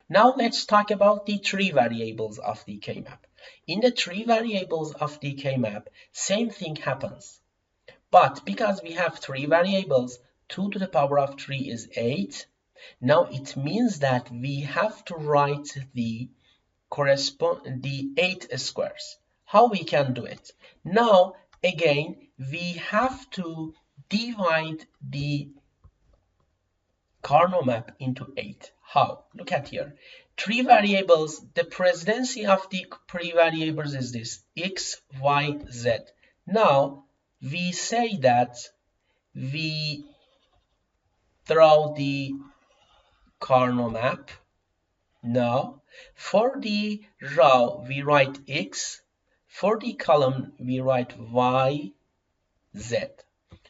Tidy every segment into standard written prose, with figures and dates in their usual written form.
Now let's talk about the three variables of the K-map. In the three variables of the K-map, same thing happens. But because we have three variables, 2 to the power of 3 is 8. Now it means that we have to write the 8 squares. How we can do it? Now again, we have to divide the Carnot map into 8. How? Look at here. Three variables. The presidency of the three variables is this: x, y, z. Now we say that we draw the Carnot map. Now for the row we write x, for the column we write y, z.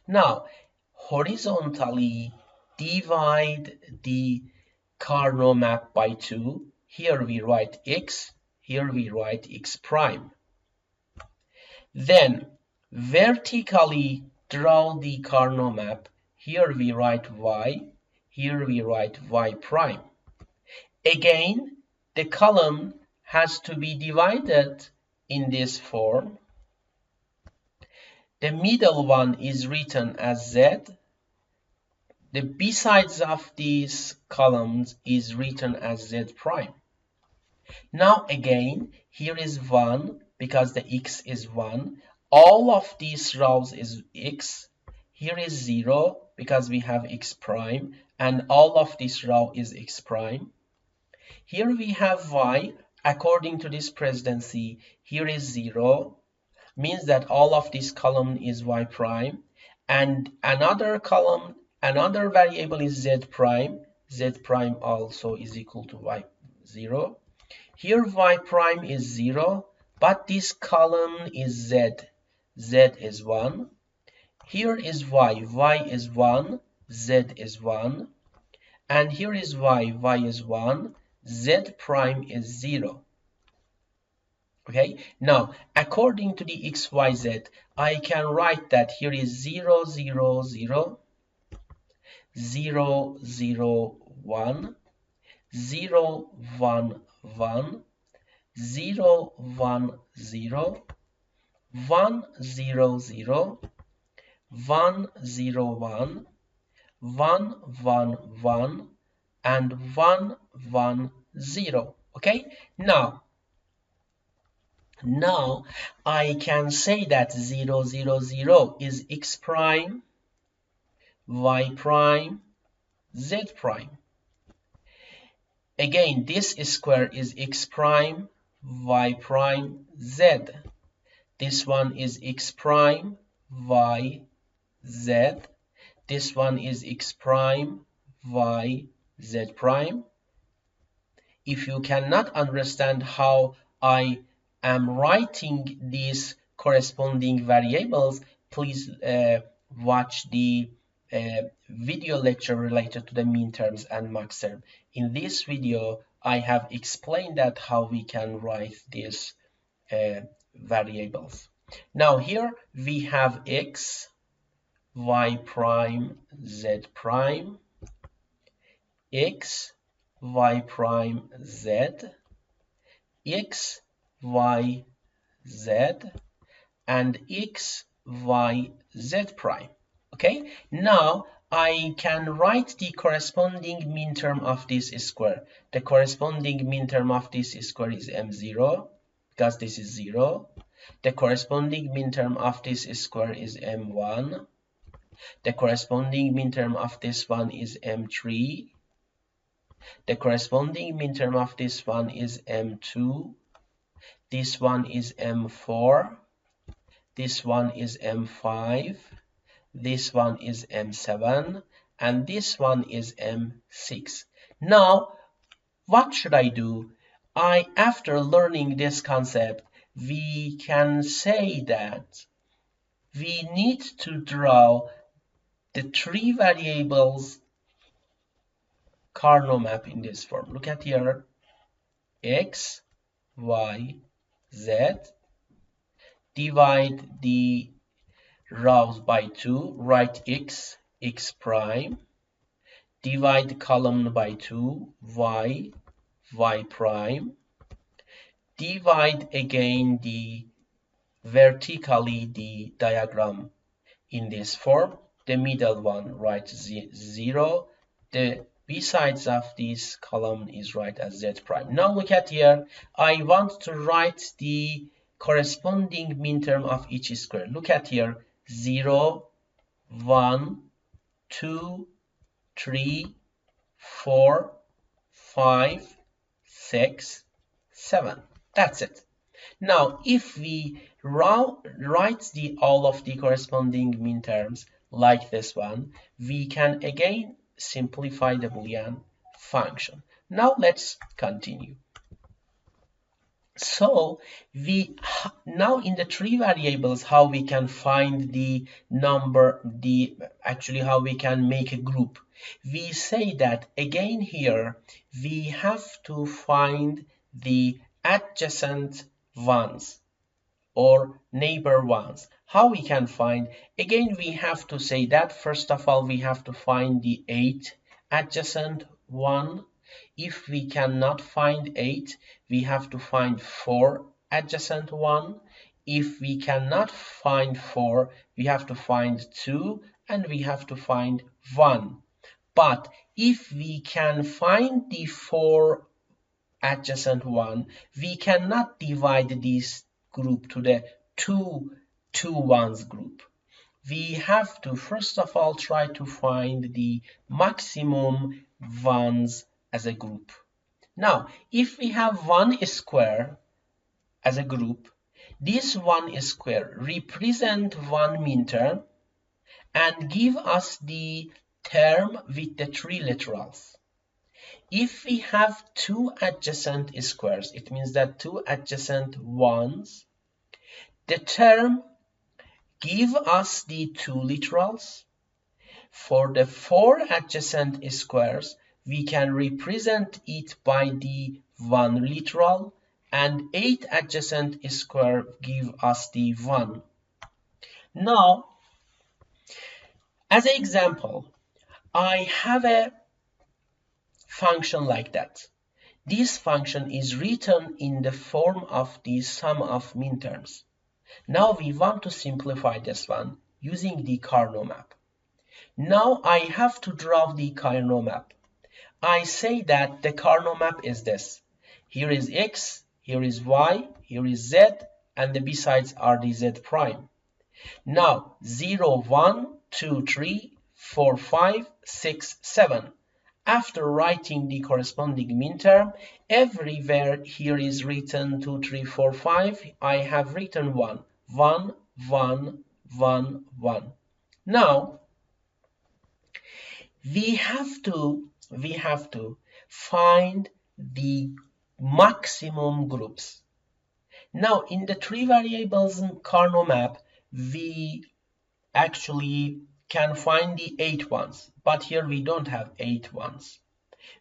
Now horizontally divide the Carnot map by 2. Here we write x, here we write x prime. Then vertically draw the Carnot map. Here we write y, here we write y prime. Again, the column has to be divided in this form. The middle one is written as z. The b-sides of these columns is written as z prime. Now again, here is 1 because the x is 1. All of these rows is x. Here is 0 because we have x prime, and all of this row is x prime. Here we have y. According to this presidency, here is 0, means that all of this column is y prime, and another column, another variable is z prime. Z prime also is equal to y 0. Here y prime is 0, but this column is z. Z is 1. Here is y. Y is 1. Z is 1. And here is y. Y is 1. Z prime is 0. Okay, now according to the x, y, z, I can write that here is 0, 0, 0, 0, 0, 1, 0, 1, 1, 0, 1, 0, 1, 0, 0, 1, 0, 1, 1, 1, 1, and 1, 1, 0. Okay, now I can say that 0, 0, 0 is x prime, y prime, z prime. Again, this square is x prime, y prime, z. This one is x prime, y, z. This one is x prime, y, z prime. If you cannot understand how I am writing these corresponding variables, please watch the video lecture related to the mean terms and max term. In this video, I have explained that how we can write these variables. Now here we have x, y prime, z prime, x, y prime, z, x, y, z, and x, y, z prime. Okay, now I can write the corresponding mean term of this square. The corresponding mean term of this square is m0 because this is 0. The corresponding mean term of this square is m1. The corresponding mean term of this one is m3. The corresponding mean term of this one is m2. This one is m4. This one is m5. This one is m7. And this one is m6. Now, what should I do? After learning this concept, we can say that we need to draw the three variables Carnot map in this form. Look at here, x, y, z. Divide the rows by 2, write x, x prime. Divide the column by 2, y, y prime, divide again the vertically the diagram in this form. The middle one write 0. The b sides of this column is write as z prime. Now look at here. I want to write the corresponding minterm of each square. Look at here. 0, 1, 2, 3, 4, 5, 6, 7. That's it. Now, if we write all of the corresponding minterms like this one, we can again simplify the Boolean function. Now, let's continue. So, now in the three variables, how we can find the number, actually how we can make a group. We say that again here, we have to find the adjacent ones or neighbor ones. How we can find? Again, we have to say that first of all, we have to find the 8 adjacent one. If we cannot find 8, we have to find 4 adjacent one. If we cannot find 4, we have to find 2 and we have to find 1. But if we can find the 4 adjacent one, we cannot divide this group to the two ones group. We have to first of all try to find the maximum ones as a group. Now, if we have one square as a group, this one square represent one minterm and give us the term with the 3 literals. If we have 2 adjacent squares, it means that 2 adjacent ones, the term give us the 2 literals. For the 4 adjacent squares, we can represent it by the 1 literal, and 8 adjacent square give us the 1. Now, as an example, I have a function like that. This function is written in the form of the sum of minterms. Now we want to simplify this one using the Carnot map. Now I have to draw the Carnot map. I say that the Carnot map is this. Here is x, here is y, here is z, and the b-sides are the z prime. Now 0, 1, 2, 3, 4, 5, 6, 7. After writing the corresponding minterm, everywhere here is written 2, 3, 4, 5. I have written 1, 1, 1, 1, 1. Now, we have to find the maximum groups. Now, in the 3 variables Carnot map, we actually can find the 8 ones, but here we don't have 8 ones.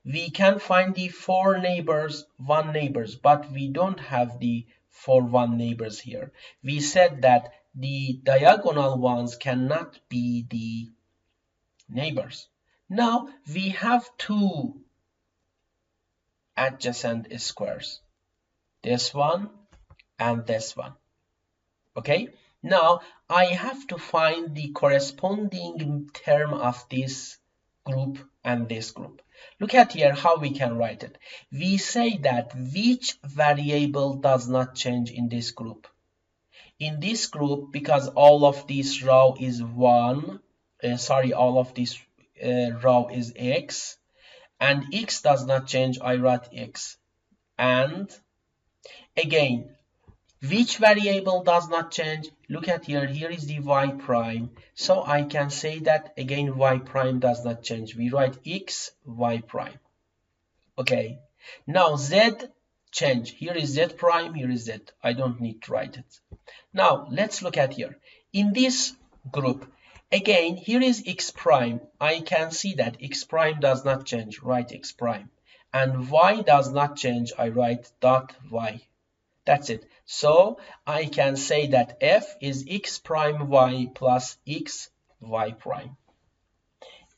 We can find the 4 neighbors, 1 neighbors, but we don't have the 4 1 neighbors here. We said that the diagonal ones cannot be the neighbors. Now we have 2 adjacent squares, this one and this one. Okay, now I have to find the corresponding term of this group and this group. Look at here how we can write it. We say that which variable does not change in this group. In this group, because all of this row is all of this row is x, and x does not change, I write x. And again, which variable does not change? Look at here, here is the y prime. So I can say that again y prime does not change. We write x, y prime. Okay, now z change. Here is z prime, here is z. I don't need to write it. Now let's look at here. In this group, again, here is x prime. I can see that x prime does not change. Write x prime. And y does not change. I write dot y. That's it. So I can say that f is x prime y plus x y prime.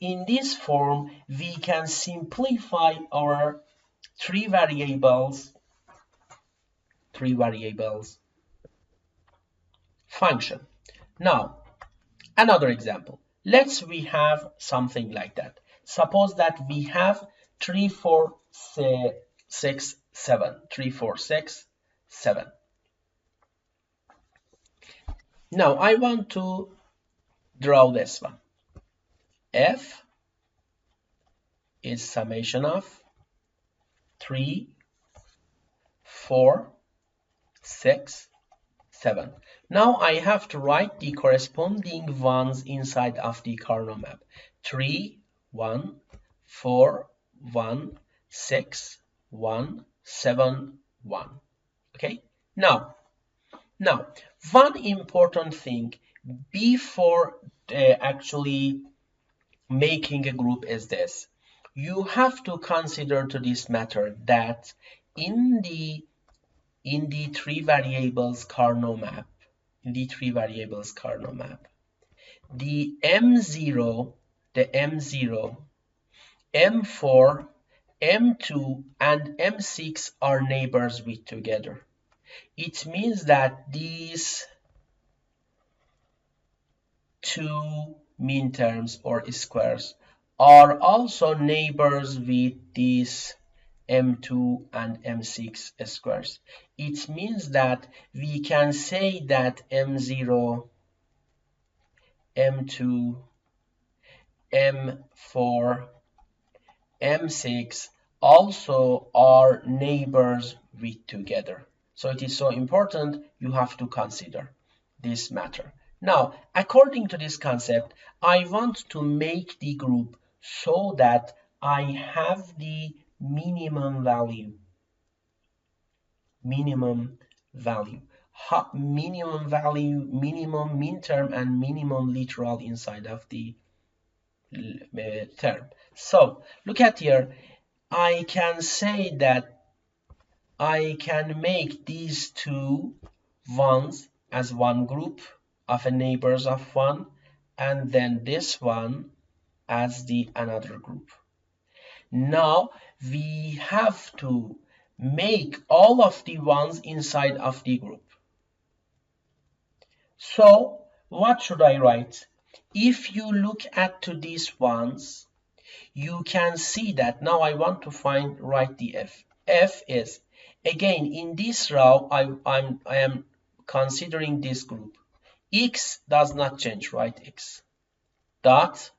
In this form, we can simplify our three variables function. Now, another example. Let's we have something like that. Suppose that we have 3, 4, 6, 7. 3, 4, 6, 7. Now I want to draw this one. F is summation of 3, 4, 6, 7. Now I have to write the corresponding ones inside of the Carnot map. 3, 1, 4, 1, 6, 1, 7, 1. Okay? Now, one important thing before actually making a group is this. You have to consider to this matter that in the three variables Carnot map, the M0, M4, M2, and M6 are neighbors with together. It means that these two mean terms or squares are also neighbors with these M2 and M6 squares. It means that we can say that M0, M2, M4, M6 also are neighbors with together. So it is so important you have to consider this matter. Now, according to this concept, I want to make the group so that I have the minimum value, minimum mean term and minimum literal inside of the term. So look at here, I can say that I can make these two ones as one group of a neighbors of one, and then this one as the another group. Now we have to make all of the ones inside of the group. So what should I write? If you look at to these ones, you can see that now I want to write the F. F is, again, in this row, I am considering this group. X does not change, right? X dot.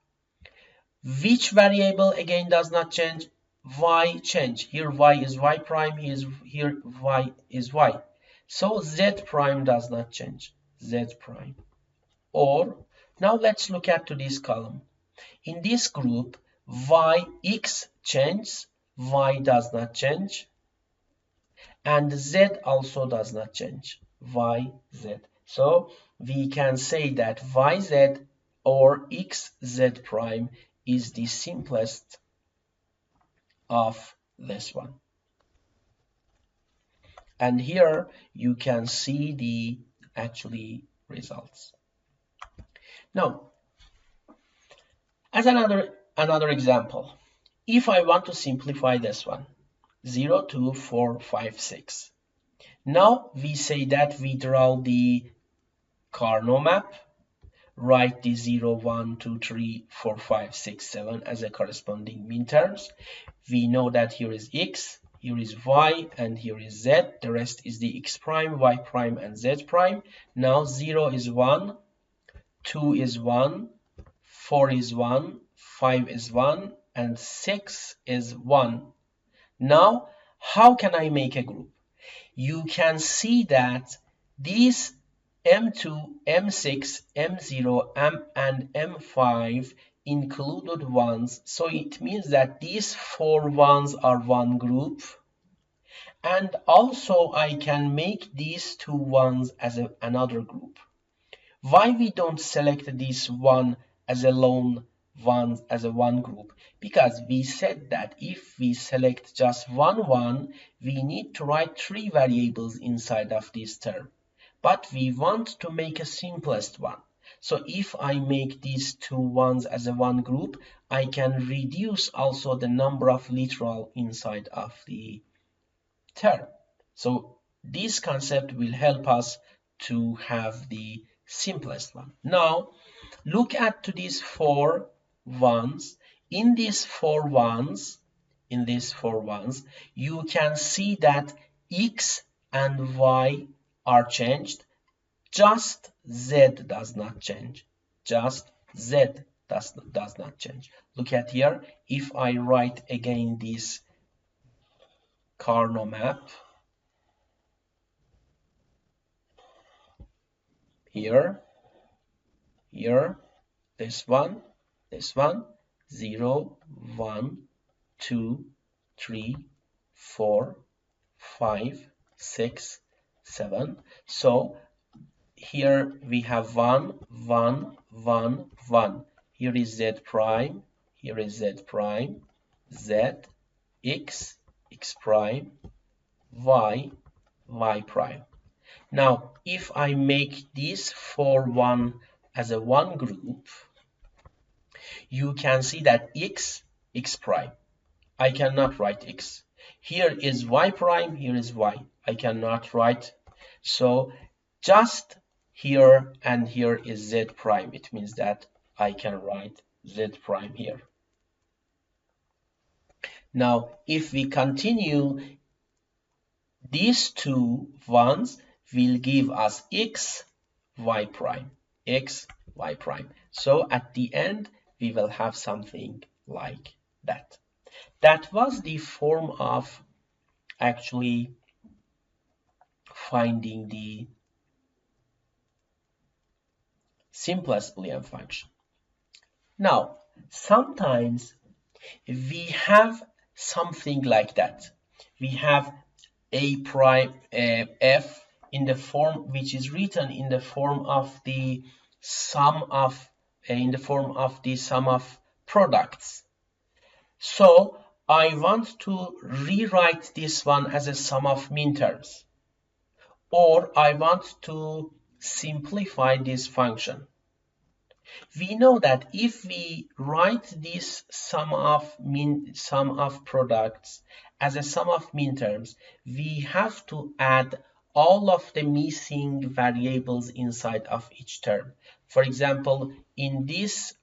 Which variable again does not change? Y change. Here y is y prime, here y is y. So z prime does not change. Z prime. Or now let's look at to this column. In this group, X changes, Y does not change, and Z also does not change, YZ. So we can say that YZ or XZ prime is the simplest of this one. And here you can see the actually results. Now, as another example, if I want to simplify this one, 0, 2, 4, 5, 6. Now we say that we draw the Carnot map, write the 0, 1, 2, 3, 4, 5, 6, 7 as a corresponding mean terms. We know that here is X, here is Y, and here is Z. The rest is the X prime, Y prime, and Z prime. Now 0 is 1, 2 is 1, 4 is 1, 5 is 1, and 6 is 1. Now, how can I make a group? You can see that these M2, M6, M0, M and M5 included ones. So it means that these four ones are one group. And also I can make these two ones as another group. Why we don't select this one as a lone one as a one group? Because we said that if we select just one, we need to write three variables inside of this term. But we want to make a simplest one. So if I make these two ones as a one group, I can reduce also the number of literal inside of the term. So this concept will help us to have the simplest one. Now look at to these four ones. In these four ones, you can see that x and y are changed. Just z does not change. Just z does not change. Look at here. If I write again this Karnaugh map, here, this one, 0, 1, 2, 3, 4, 5, 6, 7. So here we have 1, 1, 1, 1. Here is z prime, here is z prime, z, x, x prime, y, y prime. Now, if I make this for one as a one group, you can see that x, x prime. I cannot write x. Here is y prime, here is y. I cannot write. So just here and here is z prime. It means that I can write z prime here. Now, if we continue, these two ones will give us x, y prime, x, y prime. So at the end, we will have something like that. That was the form of actually finding the simplest Boolean function. Now, sometimes we have something like that. We have a prime f in the form which is written in the form of the sum of products. So I want to rewrite this one as a sum of minterms, or I want to simplify this function. We know that if we write this sum of products as a sum of minterms, we have to add all of the missing variables inside of each term. For example, in this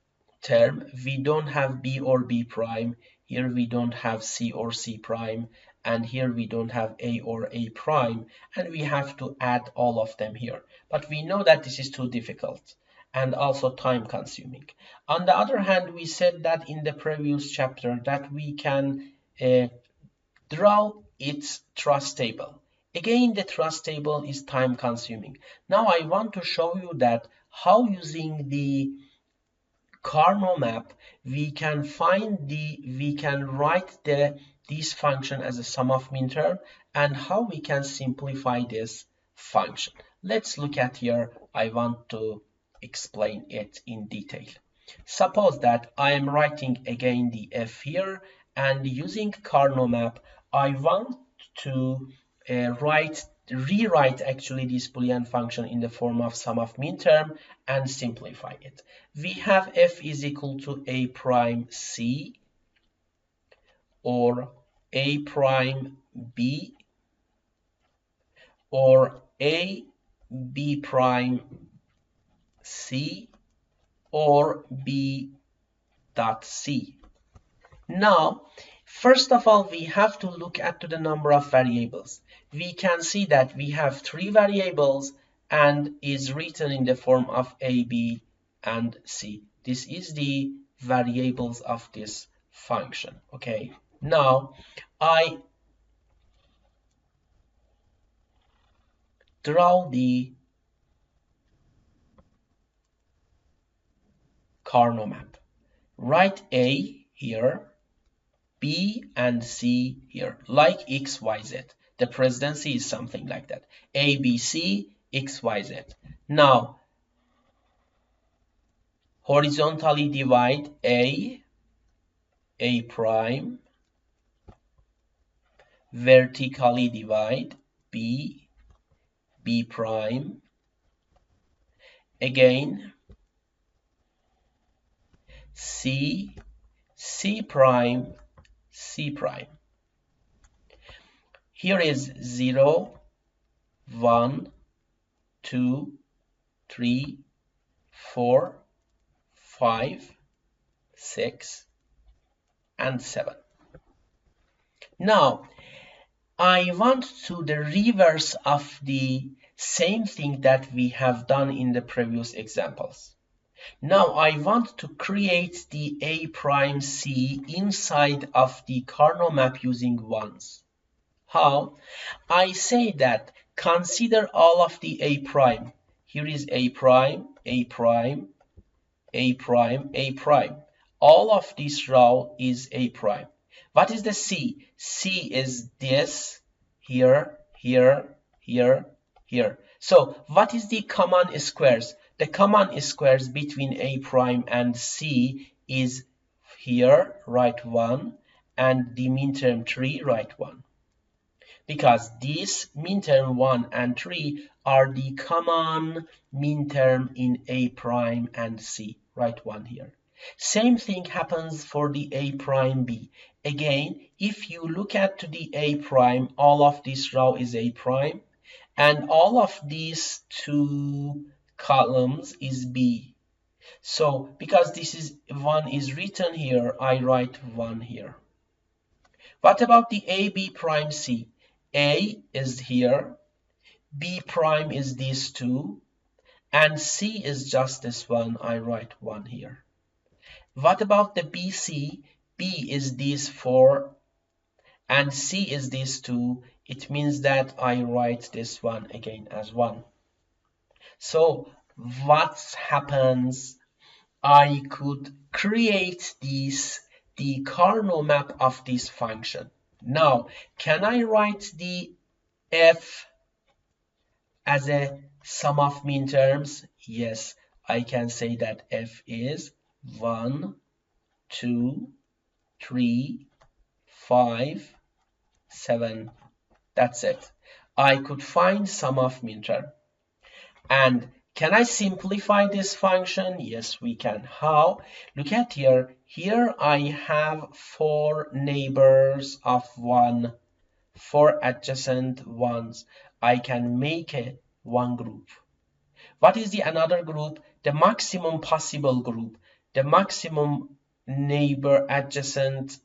term, we don't have b or b prime. Here we don't have c or c prime. And here we don't have a or a prime. And we have to add all of them here. But we know that this is too difficult and also time consuming. On the other hand, we said that in the previous chapter that we can draw its truss table. Again, the truss table is time consuming. Now I want to show you that how using the Karnaugh map we can write this function as a sum of minterm, and how we can simplify this function. Let's look at here. I want to explain it in detail. Suppose that I am writing again the f here, and using Karnaugh map I want to rewrite actually this Boolean function in the form of sum of minterm and simplify it. We have f is equal to a prime c or a prime b or a b prime c or b dot c. Now, first of all, we have to look at the number of variables. We can see that we have 3 variables and is written in the form of a, b, and c. This is the variables of this function. Okay. Now, I draw the Karnaugh map. Write a here, b and c here, like x, y, z. The presidency is something like that. A, b, c, x, y, z. Now, horizontally divide a prime. Vertically divide b prime. Again, C, C prime, C prime. Here is 0, 1, 2, 3, 4, 5, 6, and 7. Now, I want to do the reverse of the same thing that we have done in the previous examples. Now I want to create the A prime C inside of the Karnaugh map using ones. How? I say that consider all of the A prime. Here is A prime, A prime, A prime, A prime. All of this row is A prime. What is the C? C is this, here, here, here, here. So what is the common squares? The common squares between A prime and C is here, write 1, and the mean term 3, write 1. Because these mean term 1 and 3 are the common mean term in A prime and C, write 1 here. Same thing happens for the A prime B. Again, if you look at the A prime, all of this row is A prime, and all of these two columns is B. So because this is 1 is written here, I write 1 here. What about the AB prime C? A is here, B prime is these two, and C is just this one, I write 1 here. What about the BC? B is these 4 and C is these 2. It means that I write this one again as 1. So what happens? I could create the Karnaugh map of this function. Now, can I write the f as a sum of mean terms? Yes, I can say that f is 1, 2, 3, 5, 7. That's it. I could find sum of mean term. And can I simplify this function? Yes, we can. How? Look at here. Here I have 4 neighbors of 1, 4 adjacent ones. I can make it one group. What is the another group? The maximum possible group. The maximum neighbor adjacent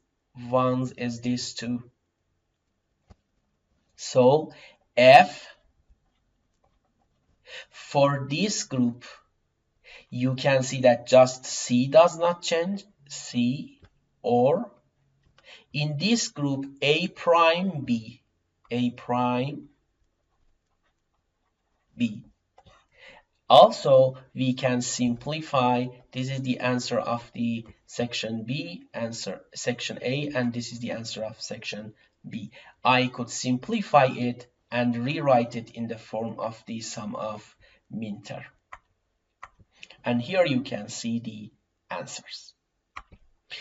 ones is this 2. So F for this group, you can see that just C does not change, C, or in this group A prime B, A prime B. Also, we can simplify. This is the answer of the section B, section A, and this is the answer of section B. I could simplify it and rewrite it in the form of the sum of mean term. And here you can see the answers.